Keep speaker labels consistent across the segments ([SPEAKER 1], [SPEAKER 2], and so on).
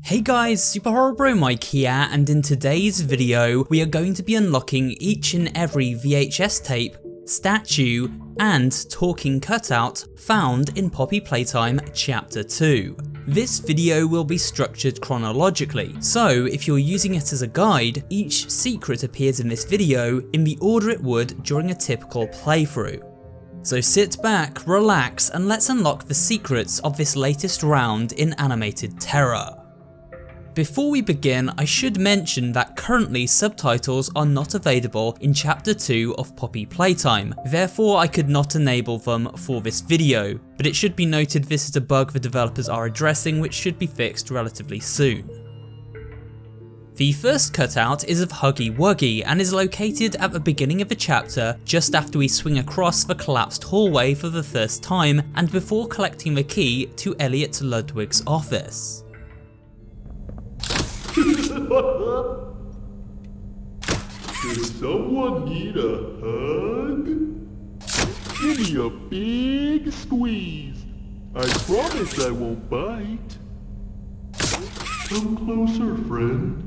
[SPEAKER 1] Hey guys, SuperHorrorBro Mike here, and in today's video we are going to be unlocking each and every VHS tape, statue, and talking cutout found in Poppy Playtime Chapter 2. This video will be structured chronologically, so if you're using it as a guide, each secret appears in this video in the order it would during a typical playthrough. So sit back, relax, and let's unlock the secrets of this latest round in animated terror. Before we begin, I should mention that currently subtitles are not available in Chapter 2 of Poppy Playtime, therefore I could not enable them for this video, but it should be noted this is a bug the developers are addressing which should be fixed relatively soon. The first cutout is of Wuggy and is located at the beginning of the chapter just after we swing across the collapsed hallway for the first time and before collecting the key to Elliot Lewig's office.
[SPEAKER 2] Does someone need a hug? Give me a big squeeze. I promise I won't bite. Come closer, friend.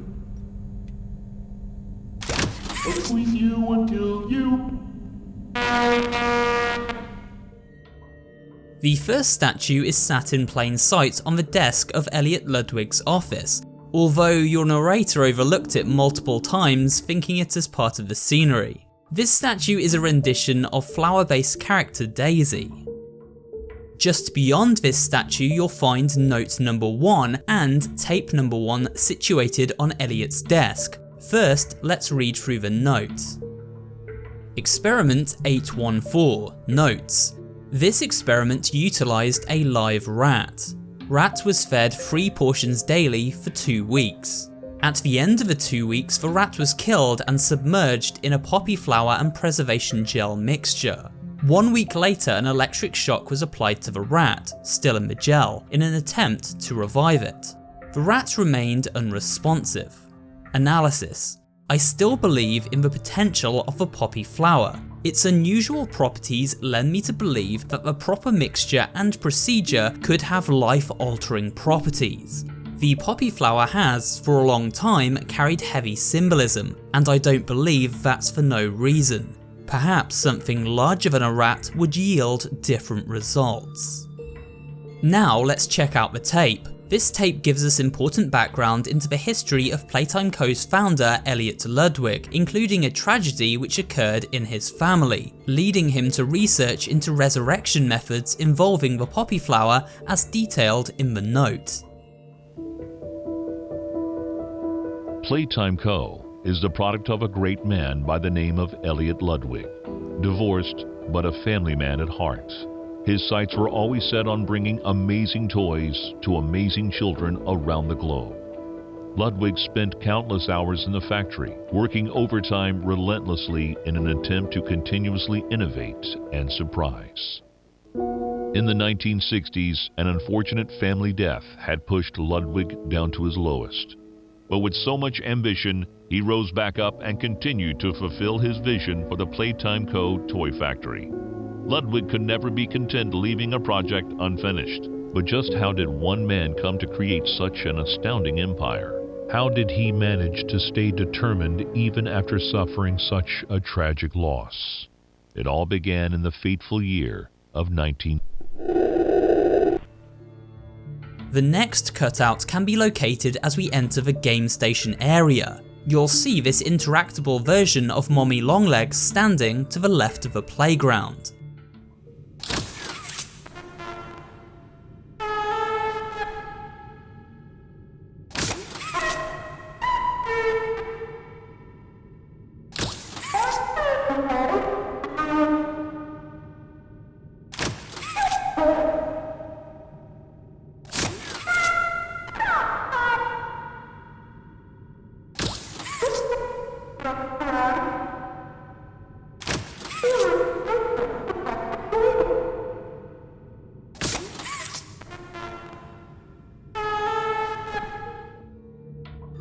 [SPEAKER 2] I'll squeeze you until you...
[SPEAKER 1] The first statue is sat in plain sight on the desk of Elliot Lewig's office, although your narrator overlooked it multiple times, thinking it as part of the scenery. This statue is a rendition of flower-based character Daisy. Just beyond this statue you'll find note number 1 and tape number 1 situated on Elliot's desk. First, let's read through the note. Experiment 814, notes. This experiment utilised a live rat. Rat was fed 3 portions daily for 2 weeks. At the end of the 2 weeks, the rat was killed and submerged in a poppy flower and preservation gel mixture. 1 week later, an electric shock was applied to the rat, still in the gel, in an attempt to revive it. The rat remained unresponsive. Analysis. I still believe in the potential of the poppy flower. Its unusual properties lend me to believe that the proper mixture and procedure could have life-altering properties. The poppy flower has, for a long time, carried heavy symbolism, and I don't believe that's for no reason. Perhaps something larger than a rat would yield different results. Now let's check out the tape. This tape gives us important background into the history of Playtime Co.'s founder Elliot Lewig, including a tragedy which occurred in his family, leading him to research into resurrection methods involving the poppy flower as detailed in the note.
[SPEAKER 3] Playtime Co. is the product of a great man by the name of Elliot Lewig, divorced but a family man at heart. His sights were always set on bringing amazing toys to amazing children around the globe. Lewig spent countless hours in the factory, working overtime relentlessly in an attempt to continuously innovate and surprise. In the 1960s, an unfortunate family death had pushed Lewig down to his lowest. But with so much ambition, he rose back up and continued to fulfill his vision for the Playtime Co. toy factory. Lewig could never be content leaving a project unfinished. But just how did one man come to create such an astounding empire? How did he manage to stay determined even after suffering such a tragic loss? It all began in the fateful year of 19...
[SPEAKER 1] The next cutout can be located as we enter the game station area. You'll see this interactable version of Mommy Longlegs standing to the left of the playground.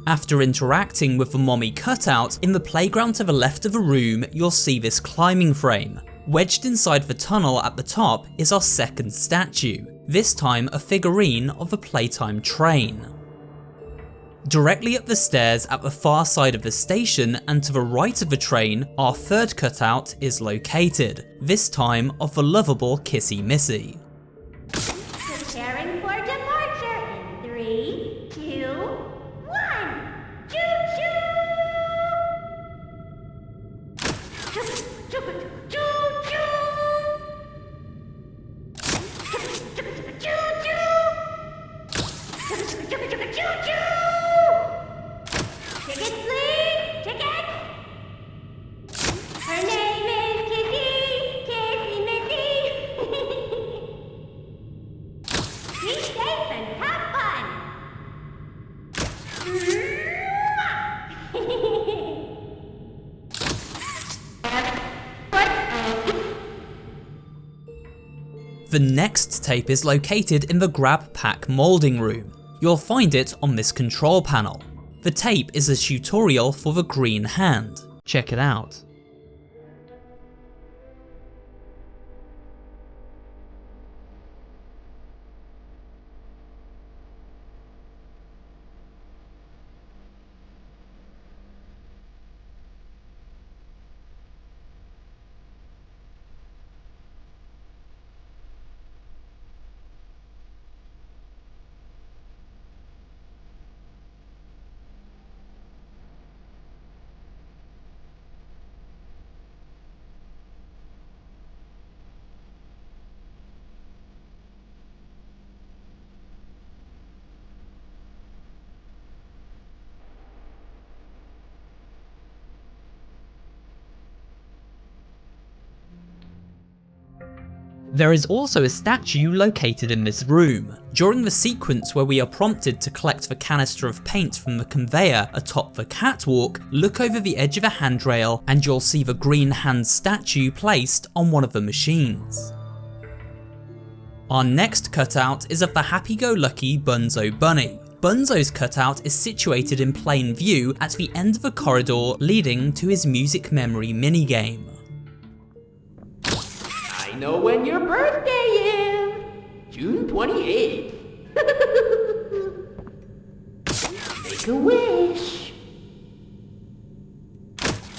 [SPEAKER 1] After interacting with the mommy cutout, in the playground to the left of the room you'll see this climbing frame. Wedged inside the tunnel at the top is our second statue, this time a figurine of the Playtime train. Directly up the stairs at the far side of the station and to the right of the train, our third cutout is located, this time of the lovable Kissy Missy.
[SPEAKER 4] Preparing for departure in 3, 2, 1. Choo-choo! Tickets, please! Tickets! Her name is Kissy! Kissy Missy! Be safe and have fun!
[SPEAKER 1] The next tape is located in the grab pack moulding room. You'll find it on this control panel. The tape is a tutorial for the green hand. Check it out. There is also a statue located in this room. During the sequence where we are prompted to collect the canister of paint from the conveyor atop the catwalk, look over the edge of a handrail and you'll see the green hand statue placed on one of the machines. Our next cutout is of the happy-go-lucky Bunzo Bunny. Bunzo's cutout is situated in plain view at the end of a corridor leading to his music memory minigame.
[SPEAKER 5] I know when your birthday is! June 28th. Make a wish.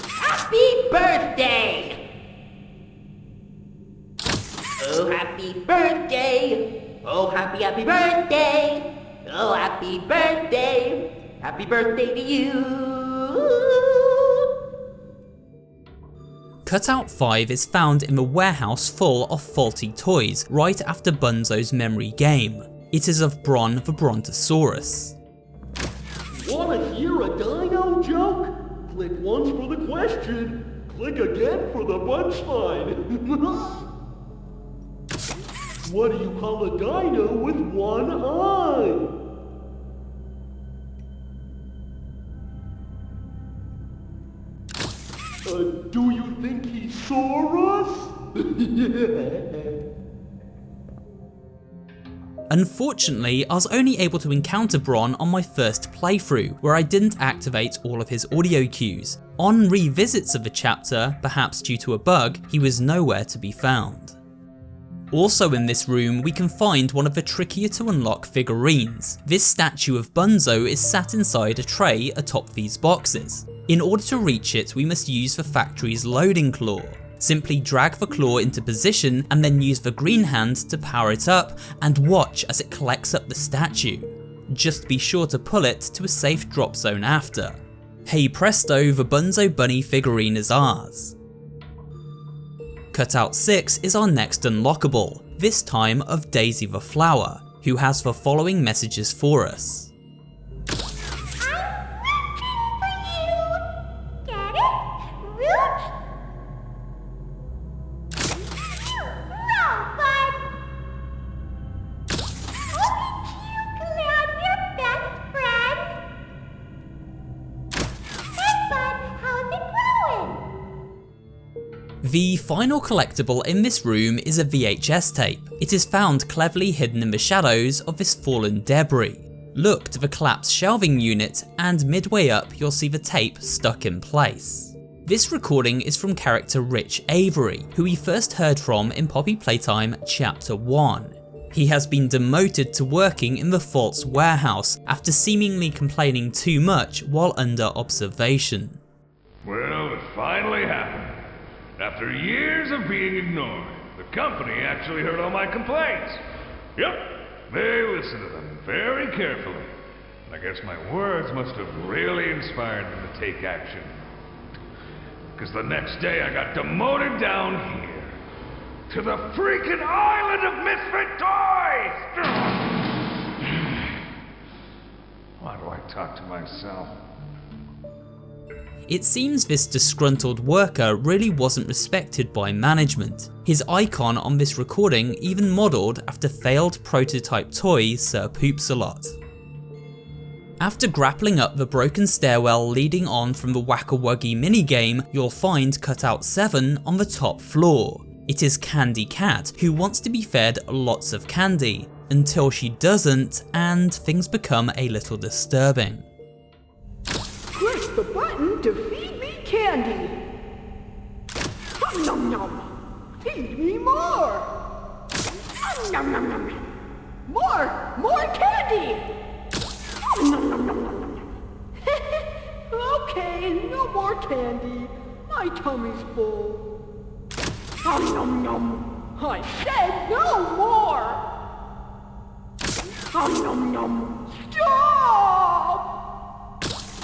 [SPEAKER 5] Happy birthday! Oh, happy birthday! Oh, happy birthday! Oh, happy birthday! Happy birthday to you!
[SPEAKER 1] Cutout 5 is found in the warehouse full of faulty toys right after Bunzo's memory game. It is of Bron the Brontosaurus.
[SPEAKER 2] Wanna hear a dino joke? Click once for the question, click again for the punchline. What do you call a dino with one eye? Do you think he saw us?
[SPEAKER 1] Unfortunately, I was only able to encounter Bron on my first playthrough, where I didn't activate all of his audio cues. On revisits of the chapter, perhaps due to a bug, he was nowhere to be found. Also in this room, we can find one of the trickier to unlock figurines. This statue of Bunzo is sat inside a tray atop these boxes. In order to reach it, we must use the factory's loading claw. Simply drag the claw into position and then use the green hand to power it up and watch as it collects up the statue. Just be sure to pull it to a safe drop zone after. Hey presto, the Bunzo Bunny figurine is ours. Cutout 6 is our next unlockable, this time of Daisy the Flower, who has the following messages for us. The final collectible in this room is a VHS tape. It is found cleverly hidden in the shadows of this fallen debris. Look to the collapsed shelving unit and midway up you'll see the tape stuck in place. This recording is from character Rich Avery, who we first heard from in Poppy Playtime Chapter 1. He has been demoted to working in the false warehouse after seemingly complaining too much while under observation.
[SPEAKER 6] Well, it finally happened. After years of being ignored, the company actually heard all my complaints. Yep, they listened to them very carefully. I guess my words must have really inspired them to take action. Because the next day I got demoted down here. To the freaking island of misfit toys! Why do I talk to myself?
[SPEAKER 1] It seems this disgruntled worker really wasn't respected by management. His icon on this recording even modelled after failed prototype toy Sir Poops-a-Lot. After grappling up the broken stairwell leading on from the Wacka Wuggy minigame, you'll find Cutout 7 on the top floor. It is Candy Cat, who wants to be fed lots of candy, until she doesn't, and things become a little disturbing.
[SPEAKER 7] Press the button to feed me candy. Nom nom nom. Feed me more. Nom nom nom nom. More candy. Nom nom nom nom nom. Okay, no more candy. My tummy's full. Nom nom nom. I said no more. Nom nom nom. Stop.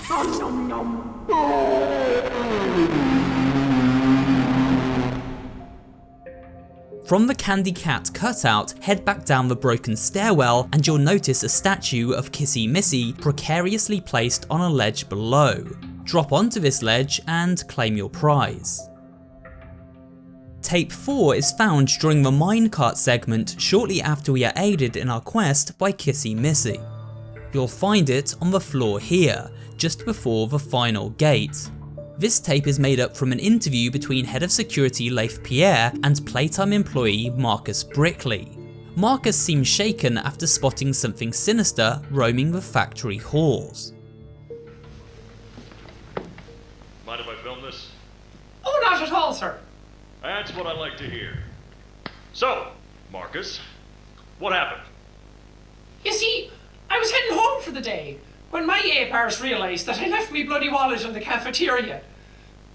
[SPEAKER 7] Nom nom nom.
[SPEAKER 1] From the Candy Cat cutout, head back down the broken stairwell and you'll notice a statue of Kissy Missy precariously placed on a ledge below. Drop onto this ledge and claim your prize. Tape 4 is found during the minecart segment shortly after we are aided in our quest by Kissy Missy. You'll find it on the floor here, just before the final gate. This tape is made up from an interview between Head of Security Leif Pierre and Playtime employee Marcus Brickley. Marcus seems shaken after spotting something sinister roaming the factory halls.
[SPEAKER 3] Mind if I film this?
[SPEAKER 8] Oh, not at all, sir.
[SPEAKER 3] That's what I like to hear. So, Marcus, what happened?
[SPEAKER 8] You see, I was heading home for the day when my ape-arse realised that I left me bloody wallet in the cafeteria.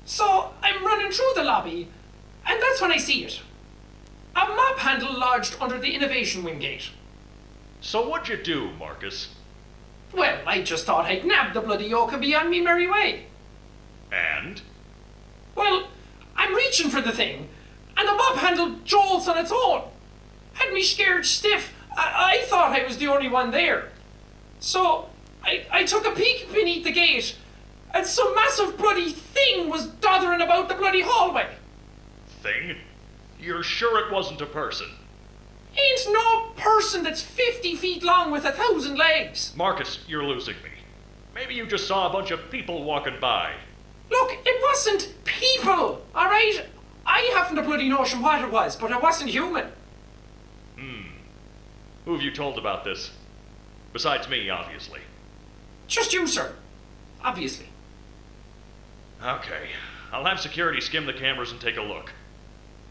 [SPEAKER 8] So I'm running through the lobby, and that's when I see it. A mop handle lodged under the innovation wing gate.
[SPEAKER 3] So what'd you do, Marcus?
[SPEAKER 8] Well, I just thought I'd nab the bloody yoke and be on me merry way.
[SPEAKER 3] And?
[SPEAKER 8] Well, I'm reaching for the thing, and the mop handle jolts on its own. Had me scared stiff. I thought I was the only one there. So I took a peek beneath the gate, and some massive bloody thing was doddering about the bloody hallway.
[SPEAKER 3] Thing? You're sure it wasn't a person?
[SPEAKER 8] Ain't no person that's 50 feet long with 1,000 legs.
[SPEAKER 3] Marcus, you're losing me. Maybe you just saw a bunch of people walking by.
[SPEAKER 8] Look, it wasn't people, alright? I haven't a bloody notion what it was, but it wasn't human.
[SPEAKER 3] Who have you told about this? Besides me, obviously.
[SPEAKER 8] Just you, sir. Obviously.
[SPEAKER 3] Okay, I'll have security skim the cameras and take a look.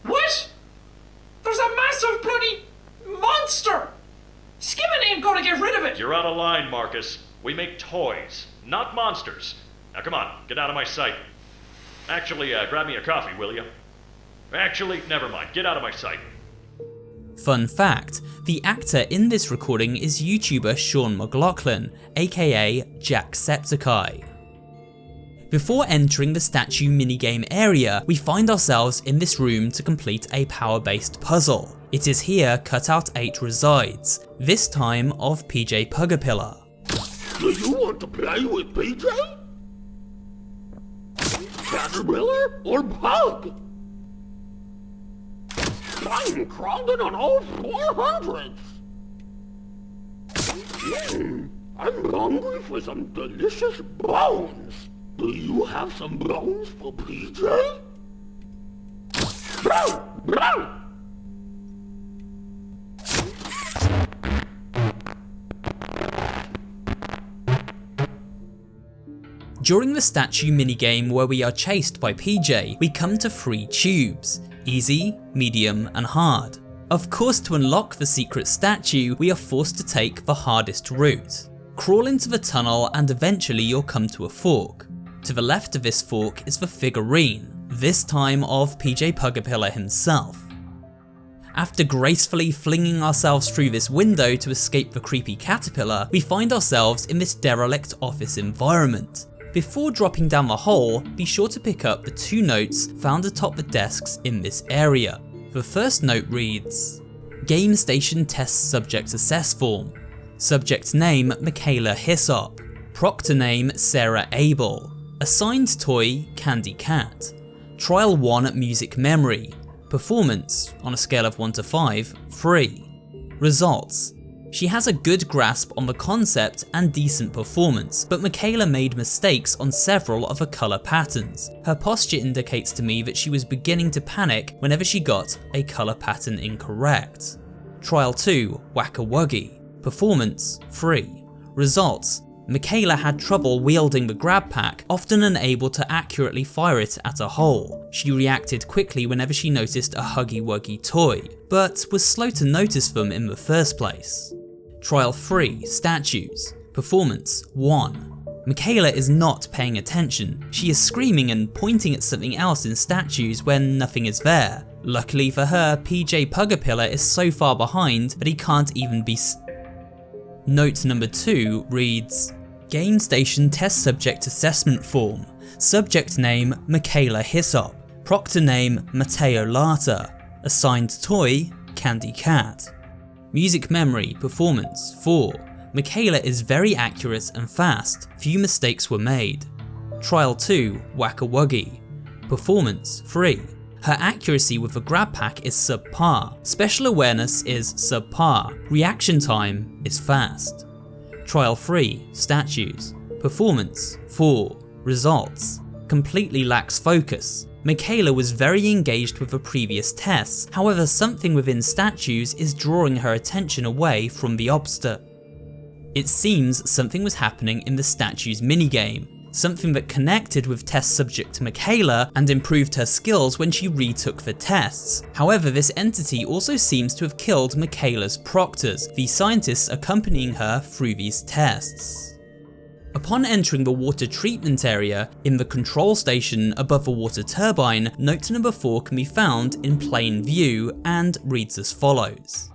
[SPEAKER 8] What? There's a massive bloody monster! Skimming ain't gonna get rid of it!
[SPEAKER 3] You're out of line, Marcus. We make toys, not monsters. Now come on, get out of my sight. Actually, grab me a coffee, will you? Actually, never mind, get out of my sight.
[SPEAKER 1] Fun fact, the actor in this recording is YouTuber Sean McLaughlin, aka Jacksepticeye. Before entering the statue minigame area, we find ourselves in this room to complete a power-based puzzle. It is here Cutout 8 resides, this time of PJ Pug-a-Pillar.
[SPEAKER 2] Do you want to play with PJ? Caterpillar or Pug? I'm crawling on all 400s. I'm hungry for some delicious bones. Do you have some bones for PJ? Brown! Brown!
[SPEAKER 1] During the statue minigame where we are chased by PJ, we come to 3 tubes, easy, medium and hard. Of course, to unlock the secret statue, we are forced to take the hardest route. Crawl into the tunnel and eventually you'll come to a fork. To the left of this fork is the figurine, this time of PJ Pug-a-Pillar himself. After gracefully flinging ourselves through this window to escape the creepy caterpillar, we find ourselves in this derelict office environment. Before dropping down the hole, be sure to pick up the 2 notes found atop the desks in this area. The first note reads, Game Station Test Subject Assess Form. Subject name Michaela Hyssop. Proctor name Sarah Abel. Assigned toy Candy Cat. Trial 1 Music Memory. Performance, on a scale of 1 to 5, 3. Results. She has a good grasp on the concept and decent performance, but Michaela made mistakes on several of her colour patterns. Her posture indicates to me that she was beginning to panic whenever she got a colour pattern incorrect. Trial 2, Wacka Wuggy. Performance, 3. Results. Michaela had trouble wielding the grab pack, often unable to accurately fire it at a hole. She reacted quickly whenever she noticed a Huggy Wuggy toy, but was slow to notice them in the first place. Trial 3, Statues. Performance, 1. Michaela is not paying attention. She is screaming and pointing at something else in statues when nothing is there. Luckily for her, PJ Pug-a-Pillar is so far behind that he can't even be Note number 2 reads, Game Station Test Subject Assessment Form. Subject name Michaela Hyssop. Proctor name Matteo Lata. Assigned toy Candy Cat. Music memory performance 4. Michaela is very accurate and fast. Few mistakes were made. Trial 2 Wacka Wuggy. Performance 3. Her accuracy with the grab pack is subpar, special awareness is subpar, reaction time is fast. Trial 3, Statues. Performance, 4. Results. Completely lacks focus. Michaela was very engaged with the previous tests, however something within statues is drawing her attention away from the obstacle. It seems something was happening in the statues minigame. Something that connected with test subject Michaela and improved her skills when she retook the tests. However, this entity also seems to have killed Michaela's proctors, the scientists accompanying her through these tests. Upon entering the water treatment area, in the control station above the water turbine, note number 4 can be found in plain view and reads as follows.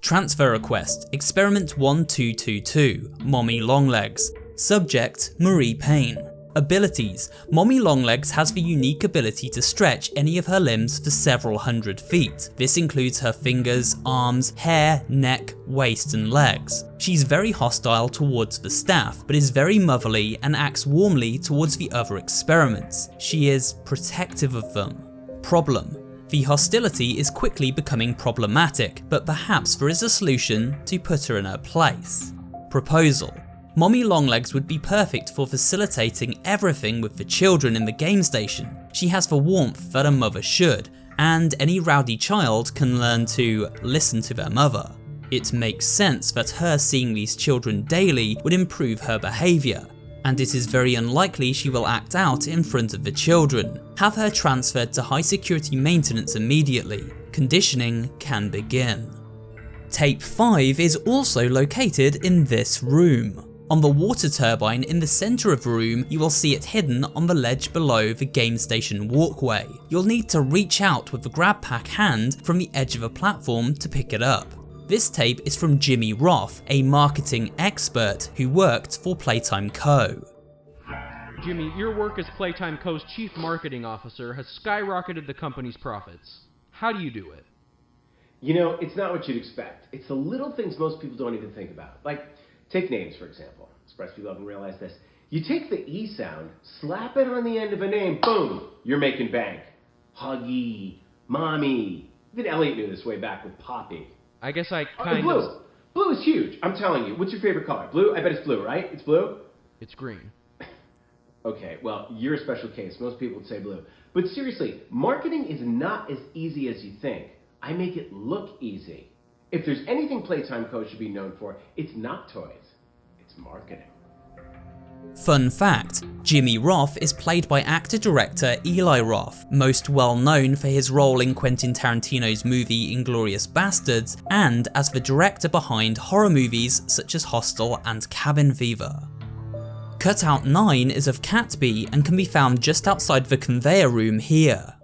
[SPEAKER 1] Transfer request, experiment 1222, Mommy Longlegs. Subject, Marie Payne. Abilities, Mommy Longlegs has the unique ability to stretch any of her limbs for several hundred feet. This includes her fingers, arms, hair, neck, waist and legs. She's very hostile towards the staff, but is very motherly and acts warmly towards the other experiments. She is protective of them. Problem. The hostility is quickly becoming problematic, but perhaps there is a solution to put her in her place. Proposal. Mommy Longlegs would be perfect for facilitating everything with the children in the game station. She has the warmth that a mother should, and any rowdy child can learn to listen to their mother. It makes sense that her seeing these children daily would improve her behaviour, and it is very unlikely she will act out in front of the children. Have her transferred to high security maintenance immediately. Conditioning can begin. Tape 5 is also located in this room. On the water turbine in the centre of the room, you will see it hidden on the ledge below the game station walkway. You'll need to reach out with the grab pack hand from the edge of a platform to pick it up. This tape is from Jimmy Roth, a marketing expert who worked for Playtime Co.
[SPEAKER 9] Jimmy, your work as Playtime Co.'s chief marketing officer has skyrocketed the company's profits. How do you do it?
[SPEAKER 10] You know, it's not what you'd expect. It's the little things most people don't even think about. Like, take names, for example. Surprised people haven't realized this. You take the E sound, slap it on the end of a name, boom, you're making bank. Huggy, Mommy. Even Elliot knew this way back with Poppy.
[SPEAKER 9] I guess I kind
[SPEAKER 10] blue.
[SPEAKER 9] of...
[SPEAKER 10] Blue is huge, I'm telling you. What's your favorite color? Blue? I bet it's blue, right? It's blue?
[SPEAKER 9] It's green.
[SPEAKER 10] Okay, well, you're a special case. Most people would say blue. But seriously, marketing is not as easy as you think. I make it look easy. If there's anything Playtime Co. should be known for, it's not toys, it's marketing.
[SPEAKER 1] Fun fact, Jimmy Roth is played by actor-director Eli Roth, most well known for his role in Quentin Tarantino's movie Inglourious Basterds, and as the director behind horror movies such as Hostel and Cabin Fever. Cutout 9 is of Catbee and can be found just outside the conveyor room here.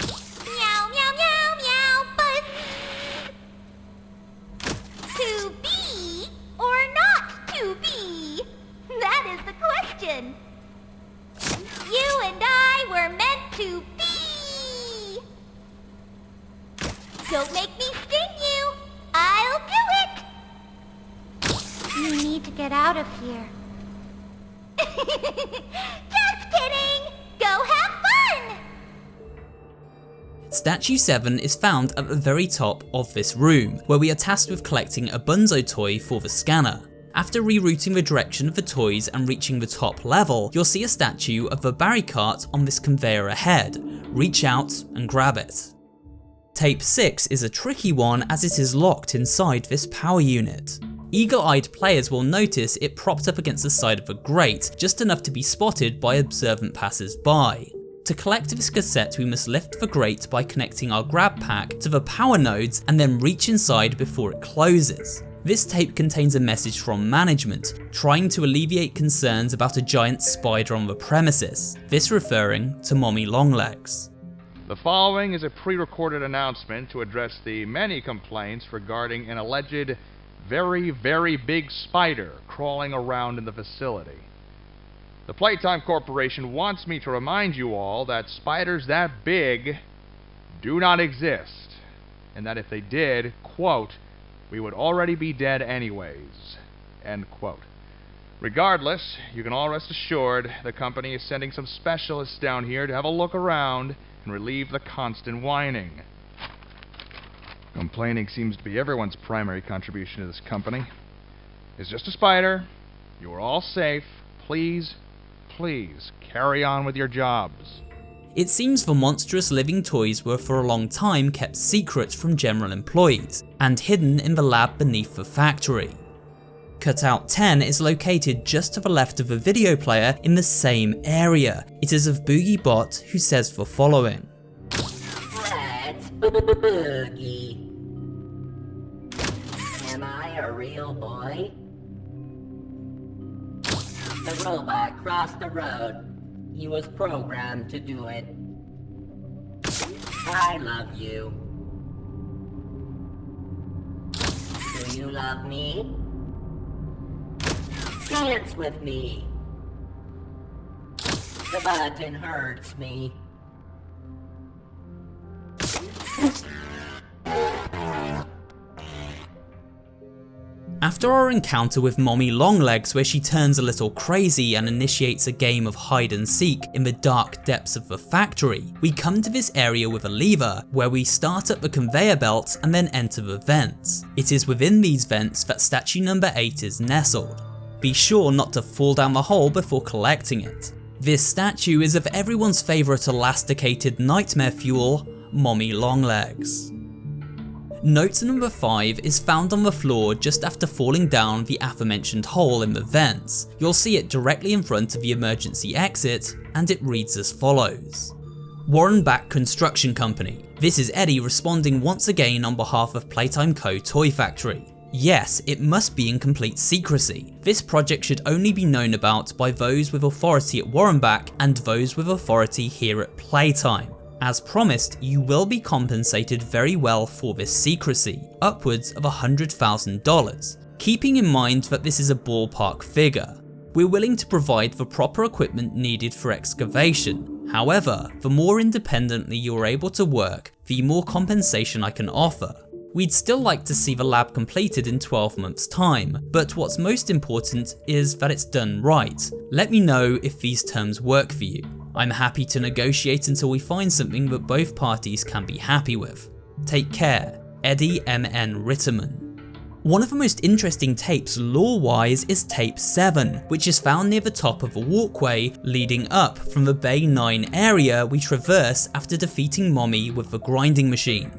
[SPEAKER 4] Meow, meow, meow, meow, buzz. To be or not to be? That is the question. You and I were meant to be. Don't make me sting you. I'll do it. You need to get out of here. Just kidding! Go have fun!
[SPEAKER 1] Statue 7 is found at the very top of this room, where we are tasked with collecting a Bunzo toy for the scanner. After rerouting the direction of the toys and reaching the top level, you'll see a statue of the Barry cart on this conveyor ahead. Reach out and grab it. Tape 6 is a tricky one as it is locked inside this power unit. Eagle-eyed players will notice it propped up against the side of a grate, just enough to be spotted by observant passers-by. To collect this cassette, we must lift the grate by connecting our grab pack to the power nodes and then reach inside before it closes. This tape contains a message from management, trying to alleviate concerns about a giant spider on the premises, this referring to Mommy Longlegs.
[SPEAKER 11] The following is a pre-recorded announcement to address the many complaints regarding an alleged very, very big spider crawling around in the facility. The Playtime Corporation wants me to remind you all that spiders that big do not exist, and that if they did, quote, we would already be dead anyways, end quote. Regardless, you can all rest assured the company is sending some specialists down here to have a look around and relieve the constant whining. Complaining seems to be everyone's primary contribution to this company. It's just a spider. You are all safe. Please, please, carry on with your jobs.
[SPEAKER 1] It seems the monstrous living toys were for a long time kept secret from general employees, and hidden in the lab beneath the factory. Cutout 10 is located just to the left of the video player in the same area. It is of Boogie Bot, who says the following.
[SPEAKER 12] Let's boogie. Am I a real boy? The robot crossed the road. He was programmed to do it. I love you. Do you love me? Dance with me. The button hurts me.
[SPEAKER 1] After our encounter with Mommy Longlegs, where she turns a little crazy and initiates a game of hide and seek in the dark depths of the factory, we come to this area with a lever, where we start up the conveyor belt and then enter the vents. It is within these vents that statue number 8 is nestled. Be sure not to fall down the hole before collecting it. This statue is of everyone's favourite elasticated nightmare fuel, Mommy Longlegs. Note number 5 is found on the floor just after falling down the aforementioned hole in the vents. You'll see it directly in front of the emergency exit, and it reads as follows. Warren Back Construction Company. This is Eddie responding once again on behalf of Playtime Co. Toy Factory. Yes, it must be in complete secrecy. This project should only be known about by those with authority at Warrenbach and those with authority here at Playtime. As promised, you will be compensated very well for this secrecy, upwards of $100,000. Keeping in mind that this is a ballpark figure. We're willing to provide the proper equipment needed for excavation. However, the more independently you're able to work, the more compensation I can offer. We'd still like to see the lab completed in 12 months' time, but what's most important is that it's done right. Let me know if these terms work for you. I'm happy to negotiate until we find something that both parties can be happy with. Take care, Eddie M.N. Ritterman. One of the most interesting tapes lore-wise is tape 7, which is found near the top of a walkway leading up from the Bay 9 area we traverse after defeating Mommy with the grinding machine.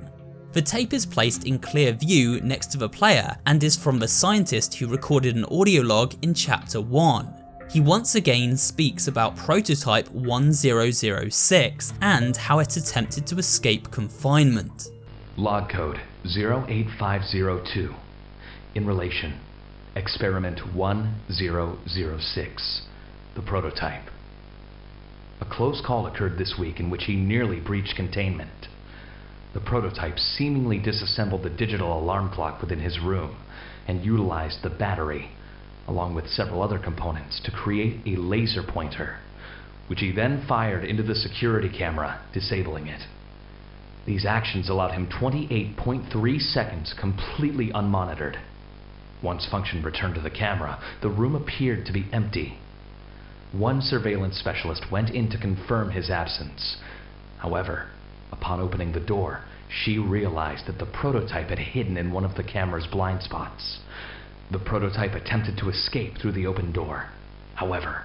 [SPEAKER 1] The tape is placed in clear view next to the player and is from the scientist who recorded an audio log in chapter 1. He once again speaks about Prototype 1006 and how it attempted to escape confinement.
[SPEAKER 13] Log code 08502. In relation, Experiment 1006, the prototype. A close call occurred this week in which he nearly breached containment. The prototype seemingly disassembled the digital alarm clock within his room and utilized the battery, along with several other components, to create a laser pointer, which he then fired into the security camera, disabling it. These actions allowed him 28.3 seconds completely unmonitored. Once function returned to the camera, the room appeared to be empty. One surveillance specialist went in to confirm his absence. However, upon opening the door, she realized that the prototype had hidden in one of the camera's blind spots. The prototype attempted to escape through the open door. However,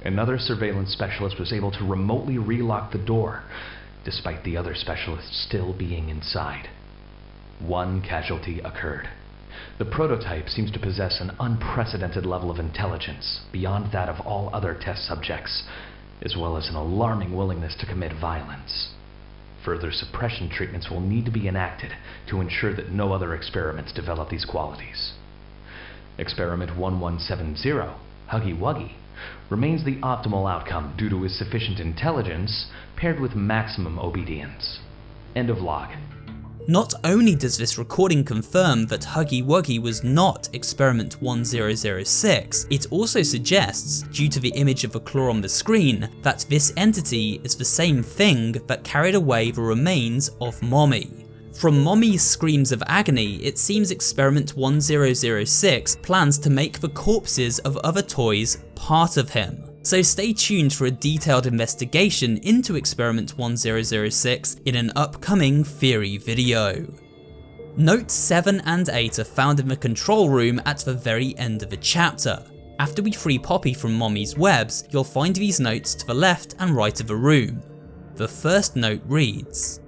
[SPEAKER 13] another surveillance specialist was able to remotely relock the door, despite the other specialists still being inside. One casualty occurred. The prototype seems to possess an unprecedented level of intelligence, beyond that of all other test subjects, as well as an alarming willingness to commit violence. Further suppression treatments will need to be enacted to ensure that no other experiments develop these qualities. Experiment 1170, Huggy Wuggy, remains the optimal outcome due to his sufficient intelligence paired with maximum obedience. End of log.
[SPEAKER 1] Not only does this recording confirm that Huggy Wuggy was not Experiment 1006, it also suggests, due to the image of a claw on the screen, that this entity is the same thing that carried away the remains of Mommy. From Mommy's screams of agony, it seems Experiment 1006 plans to make the corpses of other toys part of him. So stay tuned for a detailed investigation into Experiment 1006 in an upcoming theory video. Notes 7 and 8 are found in the control room at the very end of the chapter. After we free Poppy from Mommy's webs, you'll find these notes to the left and right of the room. The first note reads: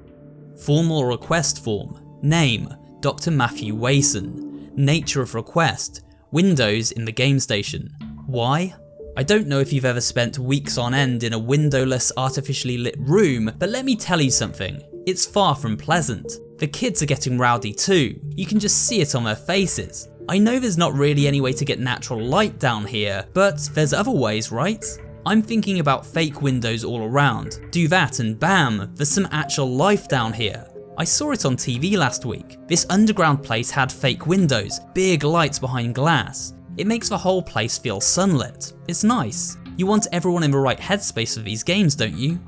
[SPEAKER 1] Formal request form. Name: Dr. Matthew Wason. Nature of request: Windows in the game station. Why? I don't know if you've ever spent weeks on end in a windowless, artificially lit room, but let me tell you something, it's far from pleasant. The kids are getting rowdy too, you can just see it on their faces. I know there's not really any way to get natural light down here, but there's other ways, right? I'm thinking about fake windows all around. Do that and bam, there's some actual life down here. I saw it on TV last week. This underground place had fake windows, big lights behind glass. It makes the whole place feel sunlit. It's nice. You want everyone in the right headspace for these games, don't you?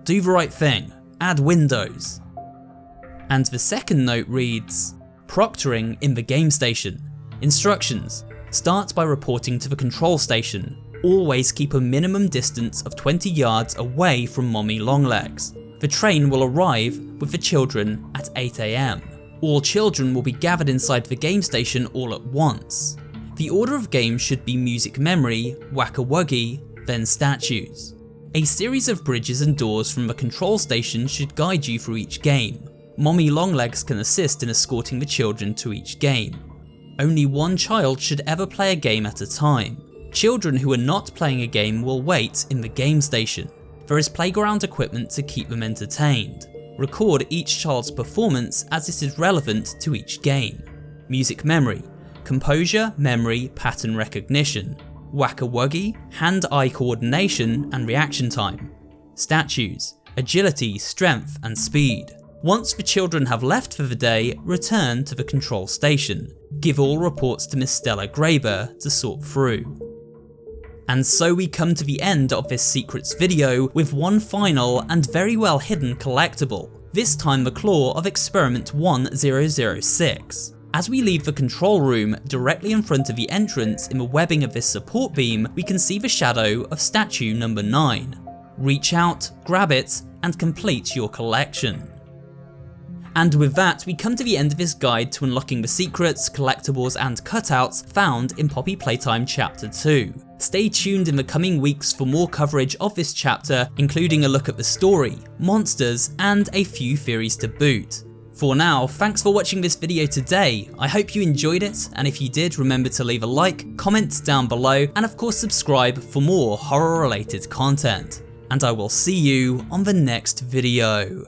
[SPEAKER 1] Do the right thing. Add windows. And the second note reads: Proctoring in the game station. Instructions: Start by reporting to the control station. Always keep a minimum distance of 20 yards away from Mommy Longlegs. The train will arrive with the children at 8 AM. All children will be gathered inside the game station all at once. The order of games should be Music Memory, Wacka Wuggy, then Statues. A series of bridges and doors from the control station should guide you through each game. Mommy Longlegs can assist in escorting the children to each game. Only one child should ever play a game at a time. Children who are not playing a game will wait in the game station. There is playground equipment to keep them entertained. Record each child's performance as it is relevant to each game. Music Memory: Composure, memory, pattern recognition. Wacka Wuggy: hand-eye coordination and reaction time. Statues: agility, strength and speed. Once the children have left for the day, return to the control station. Give all reports to Miss Stella Graber to sort through. And so we come to the end of this secrets video with one final and very well hidden collectible. This time the claw of Experiment 1006. As we leave the control room, directly in front of the entrance in the webbing of this support beam, we can see the shadow of statue number 9. Reach out, grab it, and complete your collection. And with that, we come to the end of this guide to unlocking the secrets, collectibles, and cutouts found in Poppy Playtime Chapter 2. Stay tuned in the coming weeks for more coverage of this chapter, including a look at the story, monsters, and a few theories to boot. For now, thanks for watching this video today. I hope you enjoyed it, and if you did, remember to leave a like, comment down below, and of course subscribe for more horror related content. And I will see you on the next video.